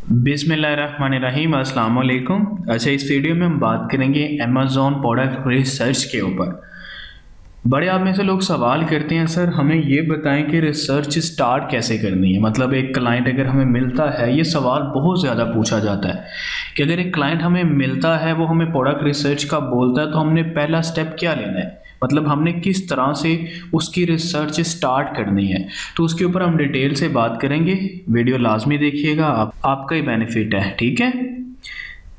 बिस्मिल्लाहिर्रहमानिर्रहीम, अस्सलाम वालेकुम। अच्छा, इस वीडियो में हम बात करेंगे अमेज़ॉन प्रोडक्ट रिसर्च के ऊपर। बड़े आप में से लोग सवाल करते हैं, सर हमें ये बताएं कि रिसर्च स्टार्ट कैसे करनी है। मतलब एक क्लाइंट अगर हमें मिलता है, ये सवाल बहुत ज़्यादा पूछा जाता है कि अगर एक क्लाइंट हमें मिलता है, वो हमें प्रोडक्ट रिसर्च का बोलता है, तो हमने पहला स्टेप क्या लेना है, मतलब हमने किस तरह से उसकी रिसर्च स्टार्ट करनी है। तो उसके ऊपर हम डिटेल से बात करेंगे। वीडियो लाजमी देखिएगा, आपका ही बेनिफिट है, ठीक है।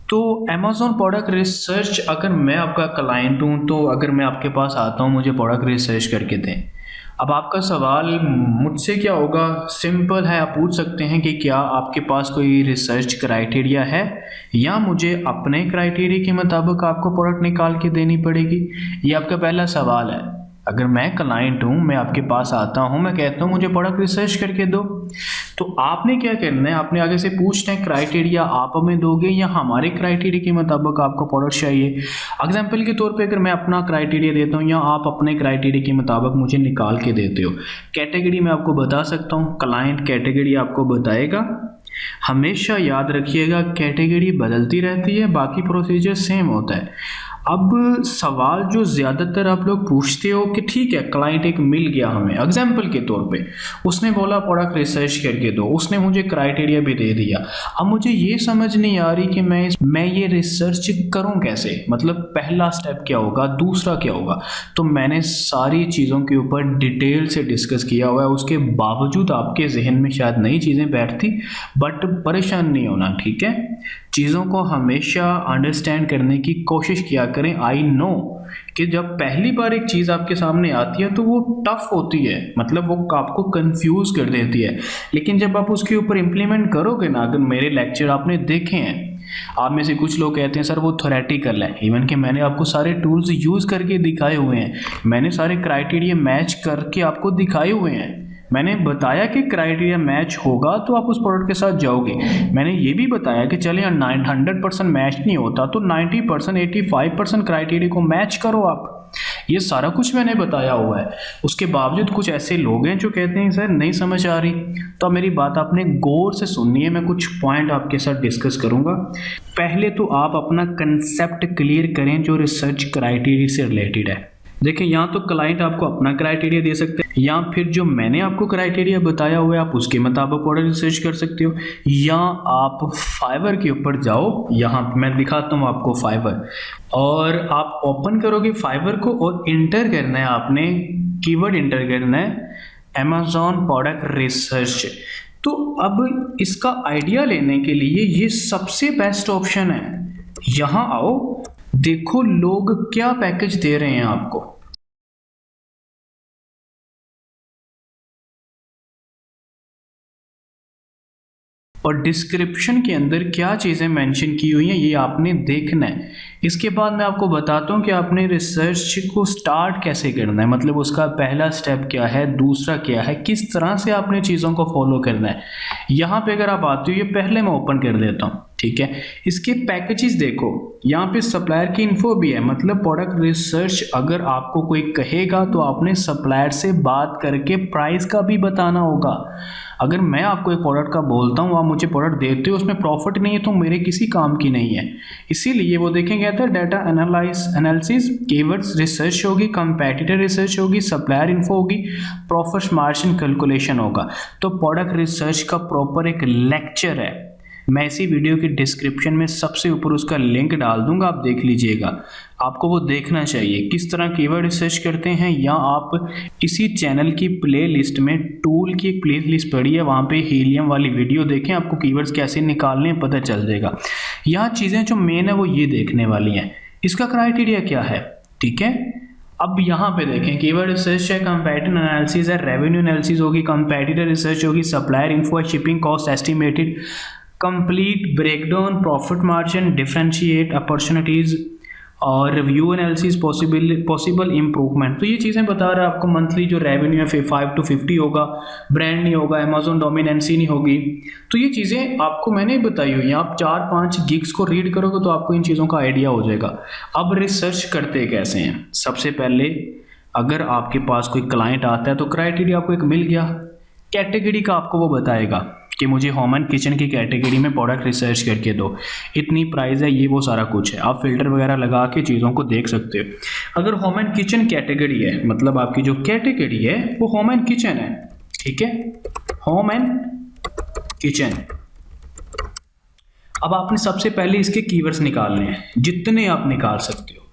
तो अमेज़ॉन प्रोडक्ट रिसर्च, अगर मैं आपका क्लाइंट हूँ, तो अगर मैं आपके पास आता हूँ, मुझे प्रोडक्ट रिसर्च करके दें। अब आपका सवाल मुझसे क्या होगा, सिंपल है। आप पूछ सकते हैं कि क्या आपके पास कोई रिसर्च क्राइटेरिया है, या मुझे अपने क्राइटेरिया के मुताबिक आपको प्रोडक्ट निकाल के देनी पड़ेगी। ये आपका पहला सवाल है। अगर मैं क्लाइंट हूँ, मैं आपके पास आता हूँ, मैं कहता हूँ मुझे प्रोडक्ट रिसर्च करके दो, तो आपने क्या करना है, आपने आगे से पूछना है क्राइटेरिया आप हमें दोगे या हमारे क्राइटेरिया के मुताबिक आपको प्रोडक्ट चाहिए। एग्जाम्पल के तौर पे अगर मैं अपना क्राइटेरिया देता हूँ या आप अपने क्राइटेरिया के मुताबिक मुझे निकाल के देते हो, कैटेगरी मैं आपको बता सकता हूँ, क्लाइंट कैटेगरी आपको बताएगा। हमेशा याद रखिएगा, कैटेगरी बदलती रहती है, बाकी प्रोसीजर सेम होता है। अब सवाल जो ज़्यादातर आप लोग पूछते हो कि ठीक है, क्लाइंट एक मिल गया हमें, एग्जाम्पल के तौर पे उसने बोला प्रोडक्ट रिसर्च करके दो, उसने मुझे क्राइटेरिया भी दे दिया। अब मुझे ये समझ नहीं आ रही कि मैं ये रिसर्च करूं कैसे, मतलब पहला स्टेप क्या होगा, दूसरा क्या होगा। तो मैंने सारी चीज़ों के ऊपर डिटेल से डिस्कस किया हुआ है। उसके बावजूद आपके जहन में शायद नई चीज़ें बैठती, बट परेशान नहीं होना, ठीक है। चीज़ों को हमेशा अंडरस्टैंड करने की कोशिश किया करें। आई नो कि जब पहली बार एक चीज़ आपके सामने आती है तो वो टफ होती है, मतलब वो आपको कंफ्यूज कर देती है, लेकिन जब आप उसके ऊपर इम्प्लीमेंट करोगे ना, अगर मेरे लेक्चर आपने देखे हैं, आप में से कुछ लोग कहते हैं सर वो थ्योरेटिकल है, इवन कि मैंने आपको सारे टूल्स यूज़ करके दिखाए हुए हैं, मैंने सारे क्राइटेरिया मैच करके आपको दिखाए हुए हैं। मैंने बताया कि क्राइटेरिया मैच होगा तो आप उस प्रोडक्ट के साथ जाओगे। मैंने ये भी बताया कि चले 100% मैच नहीं होता तो 90%, 85% क्राइटेरिया को मैच करो आप। ये सारा कुछ मैंने बताया हुआ है। उसके बावजूद कुछ ऐसे लोग हैं जो कहते हैं सर नहीं समझ आ रही। तो मेरी बात आपने गौर से सुननी है, मैं कुछ पॉइंट आपके साथ डिस्कस करूंगा। पहले तो आप अपना कंसेप्ट क्लियर करें जो रिसर्च क्राइटेरिया से रिलेटेड है। देखिए, यहाँ तो क्लाइंट आपको अपना क्राइटेरिया दे सकते हैं, या फिर जो मैंने आपको क्राइटेरिया बताया हुआ है आप उसके मुताबिक प्रोडक्ट रिसर्च कर सकते हो, या आप फाइवर के ऊपर जाओ। यहाँ मैं दिखाता हूँ आपको फाइवर, और आप ओपन करोगे फाइवर को और इंटर करना है, आपने कीवर्ड इंटर करना है अमेज़ॉन प्रोडक्ट रिसर्च। तो अब इसका आइडिया लेने के लिए ये सबसे बेस्ट ऑप्शन है। यहाँ आओ, देखो लोग क्या पैकेज दे रहे हैं आपको। और डिस्क्रिप्शन के अंदर क्या चीज़ें मेंशन की हुई हैं ये आपने देखना है। इसके बाद मैं आपको बताता हूँ कि आपने रिसर्च को स्टार्ट कैसे करना है, मतलब उसका पहला स्टेप क्या है, दूसरा क्या है, किस तरह से आपने चीज़ों को फॉलो करना है। यहाँ पे अगर आप आते हो, ये पहले मैं ओपन कर देता हूँ, ठीक है। इसके पैकेजेस देखो, यहाँ पे सप्लायर की इन्फो भी है, मतलब प्रोडक्ट रिसर्च अगर आपको कोई कहेगा तो आपने सप्लायर से बात करके प्राइस का भी बताना होगा। अगर मैं आपको एक प्रोडक्ट का बोलता हूँ, आप मुझे प्रोडक्ट देते हो, उसमें प्रॉफिट नहीं है तो मेरे किसी काम की नहीं है। इसीलिए वो देखेंगे था डाटा एनालिसिस, कीवर्ड्स रिसर्च होगी, कंपेटिटर रिसर्च होगी, सप्लायर इन्फो होगी, प्रॉफिट मार्जिन कैलकुलेशन होगा। तो प्रोडक्ट रिसर्च का प्रॉपर एक लेक्चर है, मैं इसी वीडियो की डिस्क्रिप्शन में सबसे ऊपर उसका लिंक डाल दूंगा, आप देख लीजिएगा। आपको वो देखना चाहिए किस तरह कीवर्ड रिसर्च करते हैं, या आप इसी चैनल की प्लेलिस्ट में टूल की एक प्लेलिस्ट पड़ी है, वहाँ पे हीलियम वाली वीडियो देखें, आपको कीवर्ड्स कैसे निकालने हैं पता चल जाएगा। यहाँ चीज़ें जो मेन है वो ये देखने वाली हैं, इसका क्राइटेरिया क्या है, ठीक है। अब यहाँ पे देखें, कीवर्ड रिसर्च है, कंपैरिजन एनालिसिस है, रेवेन्यू एनालिसिस होगी, कंपैटिटर रिसर्च होगी, सप्लायर इन्फो है, shipping cost estimated, complete breakdown, profit margin, differentiate opportunities, और रिव्यू एनालिसिस, पॉसिबल इम्प्रूवमेंट। तो ये चीज़ें बता रहा है आपको। मंथली जो रेवेन्यू है 5 to 50 होगा, ब्रांड नहीं होगा, अमेजोन डोमिनेंसी नहीं होगी। तो ये चीज़ें आपको मैंने बताई हुई हैं। आप 4-5 गिग्स को रीड करोगे तो आपको इन चीज़ों का आइडिया हो जाएगा। अब रिसर्च करते कैसे हैं, सबसे पहले अगर आपके पास कोई क्लाइंट आता है तो क्राइटेरिया आपको एक मिल गया, कैटेगरी का आपको वो बताएगा कि मुझे होम एंड किचन की कैटेगरी में प्रोडक्ट रिसर्च करके दो, इतनी प्राइस है, ये वो सारा कुछ है। आप फिल्टर वगैरह लगा के चीज़ों को देख सकते हो। अगर होम एंड किचन कैटेगरी है, मतलब आपकी जो कैटेगरी है वो होम एंड किचन है, ठीक है, होम एंड किचन। अब आपने सबसे पहले इसके कीवर्ड्स निकालने हैं, जितने आप निकाल सकते हो।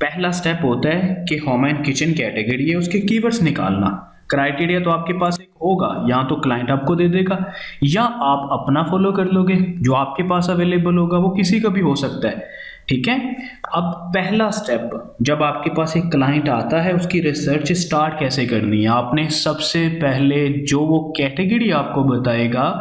पहला स्टेप होता है कि होम एंड किचन कैटेगरी है, उसके कीवर्ड्स निकालना। क्राइटेरिया तो आपके पास एक होगा, या तो क्लाइंट आपको दे देगा या आप अपना फॉलो कर लोगे, जो आपके पास अवेलेबल होगा वो किसी का भी हो सकता है, ठीक है। अब पहला स्टेप, जब आपके पास एक क्लाइंट आता है उसकी रिसर्च स्टार्ट कैसे करनी है। आपने सबसे पहले जो वो कैटेगरी आपको बताएगा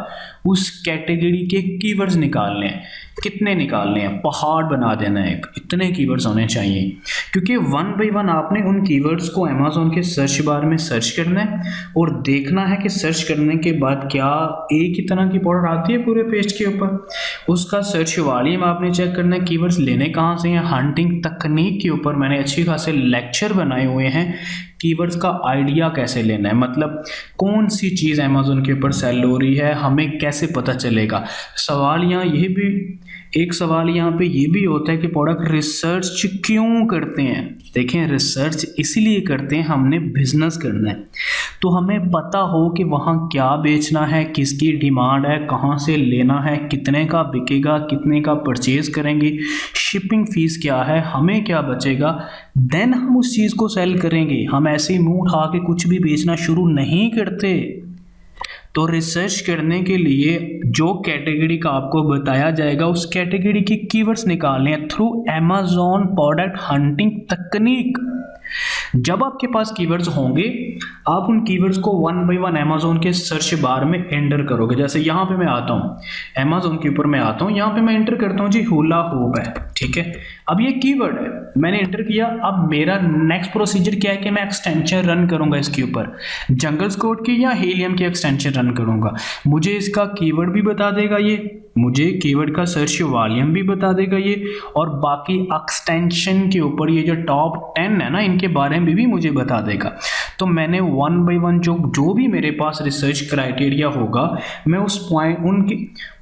उस कैटेगरी के कीवर्ड्स निकालने हैं। कितने निकालने हैं, पहाड़ बना देना है, इतने कीवर्ड्स होने चाहिए, क्योंकि वन बाय वन आपने उन कीवर्ड्स को अमेज़ॉन के सर्च बार में सर्च करना है और देखना है कि सर्च करने के बाद क्या एक ही तरह की प्रोडक्ट आती है पूरे पेज के ऊपर। उसका सर्च वॉल्यूम आपने चेक करना है, कीवर्ड्स लेने कहाँ से हैं। हंटिंग तकनीक के ऊपर मैंने अच्छी खासे लेक्चर बनाए हुए हैं, कीवर्ड्स का आइडिया कैसे लेना है, मतलब कौन सी चीज़ अमेज़ॉन के ऊपर सेल हो रही है हमें कैसे पता चलेगा। सवाल यहाँ ये भी, एक सवाल यहाँ पे ये भी होता है कि प्रोडक्ट रिसर्च क्यों करते हैं। देखें, रिसर्च इसीलिए करते हैं, हमने बिजनेस करना है, तो हमें पता हो कि वहाँ क्या बेचना है, किसकी डिमांड है, कहाँ से लेना है, कितने का बिकेगा, कितने का परचेज करेंगे, शिपिंग फीस क्या है, हमें क्या बचेगा, देन हम उस चीज़ को सेल करेंगे। हम ऐसे ही मुंह उठा के कुछ भी बेचना शुरू नहीं करते। तो रिसर्च करने के लिए जो कैटेगरी का आपको बताया जाएगा उस कैटेगरी की कीवर्ड्स निकालने हैं थ्रू अमेज़ॉन प्रोडक्ट हंटिंग तकनीक। जब आपके पास कीवर्ड्स होंगे आप उन कीवर्ड्स को वन बाय वन अमेज़ॉन के सर्च बार में एंटर करोगे। जैसे यहाँ पे मैं आता हूँ, अमेज़ॉन के ऊपर मैं आता हूँ, यहाँ पे मैं एंटर करता हूँ जी हुला होप है, ठीक है। अब ये कीवर्ड है, मैंने एंटर किया। अब मेरा नेक्स्ट प्रोसीजर क्या है कि मैं एक्सटेंशन रन करूंगा इसके ऊपर, जंगल स्क्वाड की या हीलियम की एक्सटेंशन रन करूंगा। मुझे इसका कीवर्ड भी बता देगा ये, मुझे कीवर्ड का सर्च वॉल्यूम भी बता देगा ये, और बाकी एक्सटेंशन के ऊपर ये जो टॉप 10 है ना इनके बारे में भी मुझे बता देगा। तो मैंने वन बाय वन जो भी मेरे पास रिसर्च क्राइटेरिया होगा मैं उस पॉइंट उनके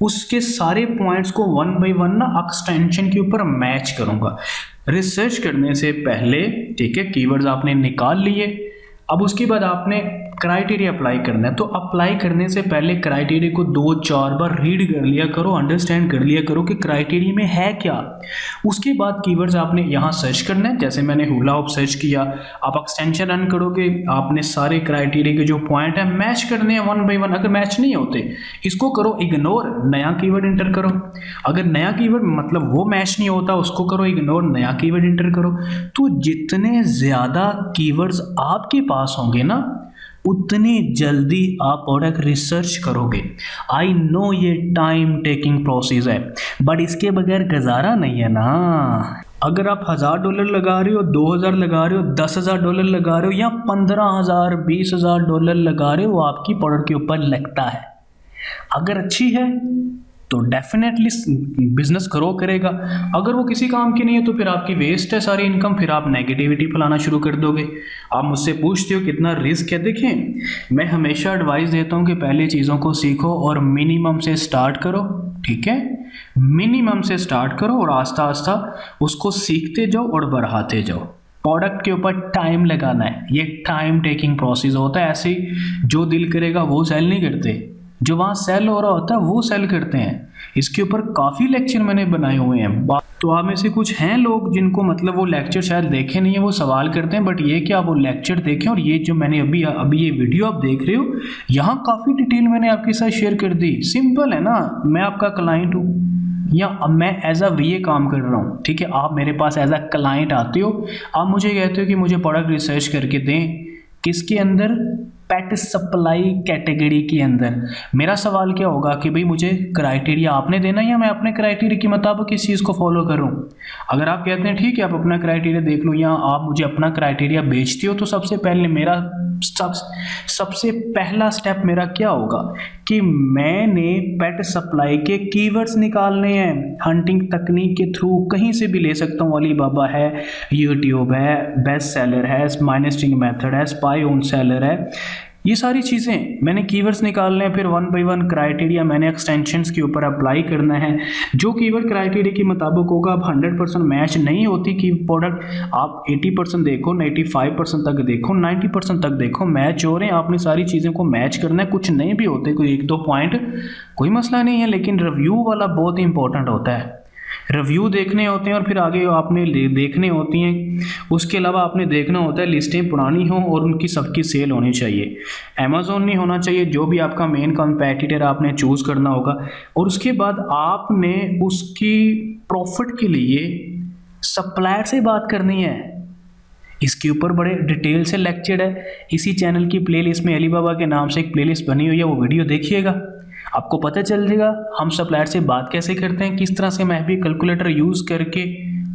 उसके सारे पॉइंट्स को वन बाय वन ना एक्सटेंशन के ऊपर मैच करूंगा रिसर्च करने से पहले, ठीक है। कीवर्ड्स आपने निकाल लिए, अब उसके बाद आपने क्राइटेरिया अप्लाई करना है। तो अप्लाई करने से पहले क्राइटेरिया को 2-4 बार रीड कर लिया करो, अंडरस्टैंड कर लिया करो कि क्राइटेरिया में है क्या। उसके बाद कीवर्ड्स आपने यहाँ सर्च करना है। जैसे मैंने हुला होप सर्च किया, आप एक्सटेंशन रन करोगे, आपने सारे क्राइटेरिया के जो पॉइंट है मैच करने हैं वन बाय वन। अगर मैच नहीं होते इसको करो इग्नोर, नया कीवर्ड इंटर करो। अगर नया कीवर्ड मतलब वो मैच नहीं होता उसको करो इग्नोर, नया कीवर्ड इंटर करो। तो जितने ज़्यादा कीवर्ड्स आपके पास होंगे ना उतनी जल्दी आप प्रोडक्ट रिसर्च करोगे। आई नो ये टाइम टेकिंग प्रोसेस है, बट इसके बगैर गुजारा नहीं है ना। अगर आप $1000 लगा रहे हो, 2000 लगा रहे हो, $10,000 लगा रहे हो या 15,000 $20,000 लगा रहे हो, वो आपकी प्रोडक्ट के ऊपर लगता है। अगर अच्छी है तो डेफिनेटली बिजनेस ग्रो करेगा, अगर वो किसी काम की नहीं है तो फिर आपकी वेस्ट है सारी इनकम, फिर आप नेगेटिविटी फैलाना शुरू कर दोगे। आप मुझसे पूछते हो कितना रिस्क है। देखें, मैं हमेशा एडवाइस देता हूँ कि पहले चीज़ों को सीखो और मिनिमम से स्टार्ट करो, ठीक है। मिनिमम से स्टार्ट करो और आस्ता आस्ता उसको सीखते जाओ और बढ़ाते जाओ। प्रोडक्ट के ऊपर टाइम लगाना है, ये टाइम टेकिंग प्रोसेस होता है। ऐसे ही जो दिल करेगा वो सेल नहीं करते, जो वहाँ सेल हो रहा होता है वो सेल करते हैं। इसके ऊपर काफ़ी लेक्चर मैंने बनाए हुए हैं। तो आप में से कुछ हैं लोग जिनको मतलब वो लेक्चर शायद देखे नहीं है, वो सवाल करते हैं, बट ये कि आप वो लेक्चर देखें। और ये जो मैंने अभी ये वीडियो आप देख रहे हो, यहाँ काफ़ी डिटेल मैंने आपके साथ शेयर कर दी। सिंपल है ना, मैं आपका क्लाइंट हूँ या मैं एज अ VA काम कर रहा हूँ, ठीक है। आप मेरे पास एज अ क्लाइंट आते हो, आप मुझे कहते हो कि मुझे प्रोडक्ट रिसर्च करके दें, किसके अंदर, पेट सप्लाई कैटेगरी के अंदर। मेरा सवाल क्या होगा कि भाई मुझे क्राइटेरिया आपने देना या मैं अपने क्राइटेरिया के मुताबिक इस चीज़ को फॉलो करूं। अगर आप कहते हैं ठीक है आप अपना क्राइटेरिया देख लो या आप मुझे अपना क्राइटेरिया बेचते हो, तो सबसे पहले मेरा सबसे पहला स्टेप मेरा क्या होगा कि मैंने पेट सप्लाई के कीवर्ड्स निकालने हैं। हंटिंग तकनीक के थ्रू कहीं से भी ले सकता हूँ, अलीबाबा है, यूट्यूब है, बेस्ट सेलर है, माइनस स्ट्रिंग मेथड है, स्पाई ओन सेलर है, ये सारी चीज़ें मैंने कीवर्ड्स निकालने हैं, फिर वन बाय वन क्राइटेरिया मैंने एक्सटेंशंस के ऊपर अप्लाई करना है। जो कीवर्ड क्राइटेरिया के मुताबिक होगा, अब 100% मैच नहीं होती कि प्रोडक्ट आप 80% देखो, 85% तक देखो, 90% तक देखो, मैच हो रहे हैं, आपने सारी चीज़ों को मैच करना है। कुछ नहीं भी होते, कोई 1-2 पॉइंट कोई मसला नहीं है, लेकिन रिव्यू वाला बहुत ही इंपॉर्टेंट होता है। रिव्यू देखने होते हैं और फिर आगे आपने देखने होती हैं। उसके अलावा आपने देखना होता है लिस्टें पुरानी हों और उनकी सबकी सेल होनी चाहिए। अमेज़ॉन नहीं होना चाहिए, जो भी आपका मेन कंपेटिटर आपने चूज़ करना होगा। और उसके बाद आपने उसकी प्रॉफिट के लिए सप्लायर से बात करनी है। इसके ऊपर बड़े डिटेल से लेक्चर है। इसी चैनल की प्लेलिस्ट में अलीबाबा के नाम से एक प्लेलिस्ट बनी हुई है, वो वीडियो देखिएगा, आपको पता चल जाएगा हम सप्लायर से बात कैसे करते हैं, किस तरह से मैं भी कैलकुलेटर यूज़ करके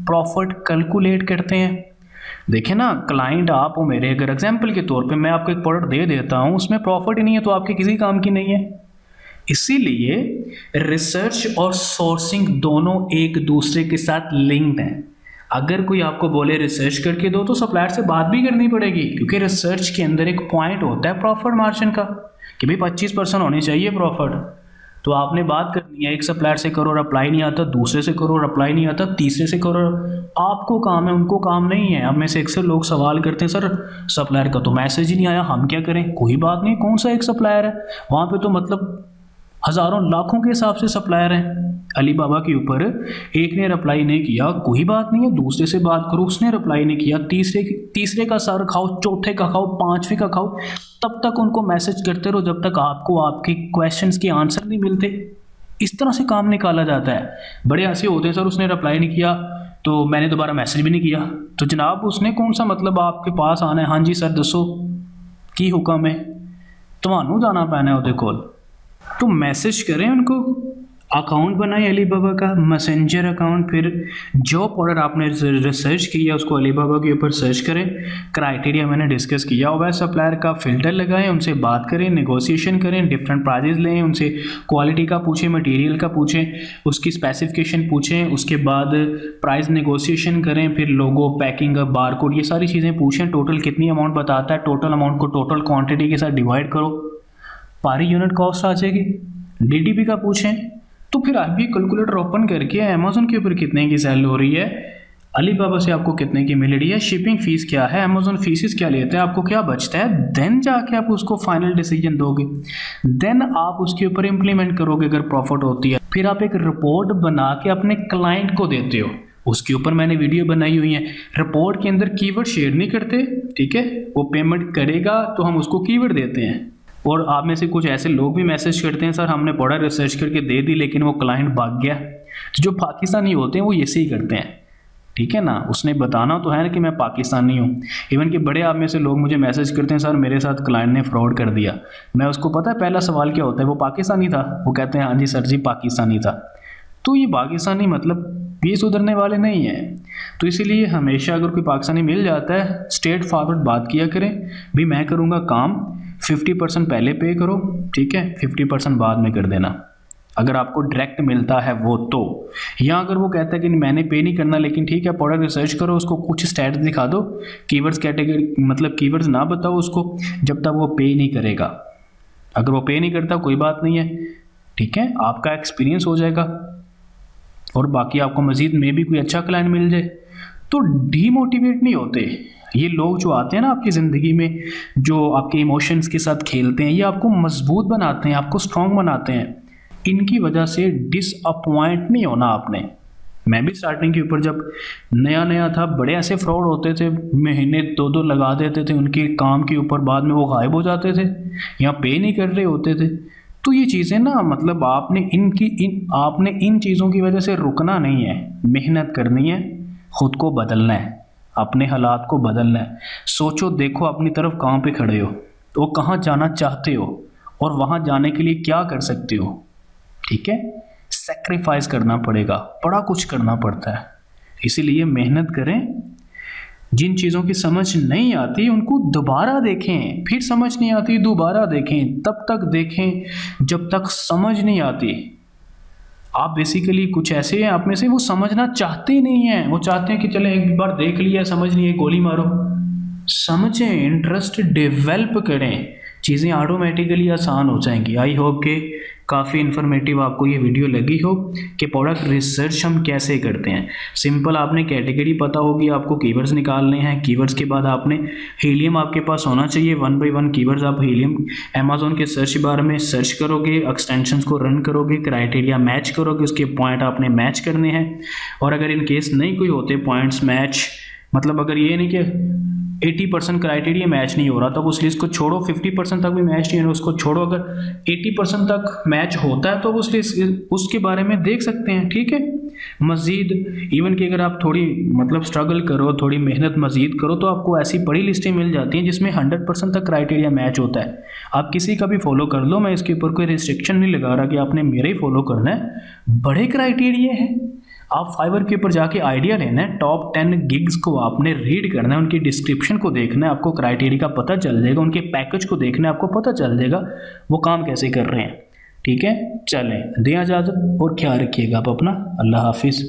प्रॉफिट कैलकुलेट करते हैं। देखें ना, क्लाइंट आप हो मेरे, अगर एग्जाम्पल के तौर पे मैं आपको एक प्रोडक्ट दे देता हूँ, उसमें प्रॉफिट ही नहीं है तो आपके किसी काम की नहीं है। इसीलिए रिसर्च और सोर्सिंग दोनों एक दूसरे के साथ लिंक्ड हैं। अगर कोई आपको बोले रिसर्च करके दो, तो सप्लायर से बात भी करनी पड़ेगी, क्योंकि रिसर्च के अंदर एक पॉइंट होता है प्रॉफिट मार्जिन का कि भाई 25% होनी चाहिए प्रॉफिट। तो आपने बात करनी है, एक सप्लायर से करो, अप्लाई नहीं आता, दूसरे से करो, अप्लाई नहीं आता, तीसरे से करो। आपको काम है, उनको काम नहीं है। अब में से अक्सर लोग सवाल करते हैं, सर सप्लायर का तो मैसेज ही नहीं आया, हम क्या करें? कोई बात नहीं, कौन सा एक सप्लायर है वहाँ पे, तो मतलब हज़ारों लाखों के हिसाब से सप्लायर हैं अलीबाबा के ऊपर। एक ने रिप्लाई नहीं किया, कोई बात नहीं है, दूसरे से बात करो, उसने रिप्लाई नहीं किया, तीसरे का सर खाओ, चौथे का खाओ, पांचवें का खाओ, तब तक उनको मैसेज करते रहो जब तक आपको आपके क्वेश्चंस के आंसर नहीं मिलते। इस तरह से काम निकाला जाता है। बड़े ऐसे होते हैं, सर उसने रिप्लाई नहीं किया तो मैंने दोबारा मैसेज भी नहीं किया। तो जनाब उसने कौन सा मतलब आपके पास आना है, हाँ जी सर दसो की हुक्म है, ਤੁਹਾਨੂੰ जाना पैना है ਉਹਦੇ ਕੋਲ। तो मैसेज करें उनको, अकाउंट बनाएं अलीबाबा का, मैसेंजर अकाउंट। फिर जो प्रोडक्ट आपने रिसर्च किया उसको अलीबाबा के ऊपर सर्च करें, क्राइटेरिया मैंने डिस्कस किया हुआ है, सप्लायर का फिल्टर लगाएं, उनसे बात करें, नेगोशिएशन करें, डिफरेंट प्राइजेस लें, उनसे क्वालिटी का पूछें, मटेरियल का पूछें, उसकी स्पेसिफिकेशन पूछें, उसके बाद प्राइस नेगोशिएशन करें, फिर लोगो, पैकिंग, बारकोड, ये सारी चीज़ें पूछें। टोटल कितनी अमाउंट बताता है, टोटल अमाउंट को टोटल क्वान्टिटी के साथ डिवाइड करो, पारी यूनिट कॉस्ट आ जाएगी। डीडीपी का पूछें। तो फिर आप भी कैलकुलेटर ओपन करके अमेज़ॉन के ऊपर कितने की सेल हो रही है, अलीबाबा से आपको कितने की मिल रही है, शिपिंग फीस क्या है, अमेज़ॉन फीसिस क्या लेते हैं, आपको क्या बचता है, देन जाके आप उसको फाइनल डिसीजन दोगे, देन आप उसके ऊपर इम्प्लीमेंट करोगे अगर प्रॉफिट होती है। फिर आप एक रिपोर्ट बना के अपने क्लाइंट को देते हो, उसके ऊपर मैंने वीडियो बनाई हुई है। रिपोर्ट के अंदर कीवर्ड शेयर नहीं करते, ठीक है, वो पेमेंट करेगा तो हम उसको कीवर्ड देते हैं। और आप में से कुछ ऐसे लोग भी मैसेज करते हैं, सर हमने बड़ा रिसर्च करके दे दी लेकिन वो क्लाइंट भाग गया। तो जो पाकिस्तानी होते हैं वो ऐसे ही करते हैं, ठीक है ना, उसने बताना तो है ना कि मैं पाकिस्तानी हूँ। इवन कि बड़े आप में से लोग मुझे मैसेज करते हैं, सर मेरे साथ क्लाइंट ने फ्रॉड कर दिया। मैं उसको पता है पहला सवाल क्या होता है, वो पाकिस्तानी था, वो कहते हैं हाँ जी सर जी पाकिस्तानी था। तो ये पाकिस्तानी मतलब ये सुधरने वाले नहीं हैं। तो इसीलिए हमेशा अगर कोई पाकिस्तानी मिल जाता है, स्ट्रेट फॉरवर्ड बात किया करें, भी मैं करूँगा काम, 50% पहले पे करो, ठीक है, 50% बाद में कर देना अगर आपको डायरेक्ट मिलता है वो तो। या अगर वो कहता है कि मैंने पे नहीं करना, लेकिन ठीक है प्रोडक्ट रिसर्च करो, उसको कुछ स्टैट्स दिखा दो, कीवर्ड्स कैटेगरी मतलब कीवर्ड्स ना बताओ उसको जब तक वो पे नहीं करेगा। अगर वो पे नहीं करता कोई बात नहीं है, ठीक है, आपका एक्सपीरियंस हो जाएगा और बाकी आपको मज़ीद में भी कोई अच्छा क्लाइंट मिल जाए। तो डीमोटिवेट नहीं होते ये लोग जो आते हैं ना आपकी ज़िंदगी में, जो आपके इमोशंस के साथ खेलते हैं, ये आपको मजबूत बनाते हैं, आपको स्ट्रॉन्ग बनाते हैं। इनकी वजह से डिसअपॉइंट नहीं होना आपने। मैं भी स्टार्टिंग के ऊपर जब नया नया था, बड़े ऐसे फ्रॉड होते थे, महीने 2-2 लगा देते थे उनके काम के ऊपर, बाद में वो गायब हो जाते थे या पे नहीं कर रहे होते थे। तो ये चीज़ें ना मतलब आपने इन चीज़ों की वजह से रुकना नहीं है, मेहनत करनी है, ख़ुद को बदलना है, अपने हालात को बदलना है। सोचो देखो अपनी तरफ कहाँ पे खड़े हो, तो कहाँ जाना चाहते हो और वहाँ जाने के लिए क्या कर सकते हो, ठीक है। सेक्रीफाइस करना पड़ेगा, बड़ा कुछ करना पड़ता है, इसीलिए मेहनत करें। जिन चीज़ों की समझ नहीं आती उनको दोबारा देखें, फिर समझ नहीं आती दोबारा देखें, तब तक देखें जब तक समझ नहीं आती। आप बेसिकली कुछ ऐसे हैं आप में से वो समझना चाहते ही नहीं हैं, वो चाहते हैं कि चले एक बार देख लिया, समझ नहीं है गोली मारो। समझें, इंटरेस्ट डेवलप करें, चीज़ें ऑटोमेटिकली आसान हो जाएंगी। आई होप कि काफ़ी इन्फॉर्मेटिव आपको ये वीडियो लगी हो कि प्रोडक्ट रिसर्च हम कैसे करते हैं। सिंपल, आपने कैटेगरी पता होगी, आपको कीवर्ड्स निकालने हैं। कीवर्ड्स के बाद आपने हीलियम आपके पास होना चाहिए। 1 बाय 1 कीवर्ड्स आप हीलियम अमेज़ॉन के सर्च बार में सर्च करोगे, एक्सटेंशंस को रन करोगे, क्राइटेरिया मैच करोगे, उसके पॉइंट आपने मैच करने हैं। और अगर इन केस नहीं कोई होते पॉइंट्स मैच, मतलब अगर ये नहीं कि 80% क्राइटेरिया मैच नहीं हो रहा, तो उस लिस्ट को छोड़ो। 50% तक भी मैच नहीं हो रहा, उसको छोड़ो। अगर 80% तक मैच होता है तो उस लिस्ट उसके बारे में देख सकते हैं, ठीक है। मज़ीद इवन कि अगर आप थोड़ी मतलब स्ट्रगल करो, थोड़ी मेहनत मज़ीद करो, तो आपको ऐसी बड़ी लिस्टें मिल जाती हैं जिसमें 100% तक क्राइटेरिया मैच होता है। आप किसी का भी फॉलो कर लो, मैं इसके ऊपर कोई रिस्ट्रिक्शन नहीं लगा रहा कि आपने मेरे ही फॉलो करना है। बड़े क्राइटेरिया हैं। आप फाइवर के ऊपर जाके आइडिया लेना है, टॉप 10 गिग्स को आपने रीड करना है, उनकी डिस्क्रिप्शन को देखना है, आपको क्राइटेरिया का पता चल जाएगा। उनके पैकेज को देखना है, आपको पता चल जाएगा वो काम कैसे कर रहे हैं, ठीक है। चलें, दें इजाज़त और ख्याल रखिएगा आप अपना। अल्लाह हाफिज़।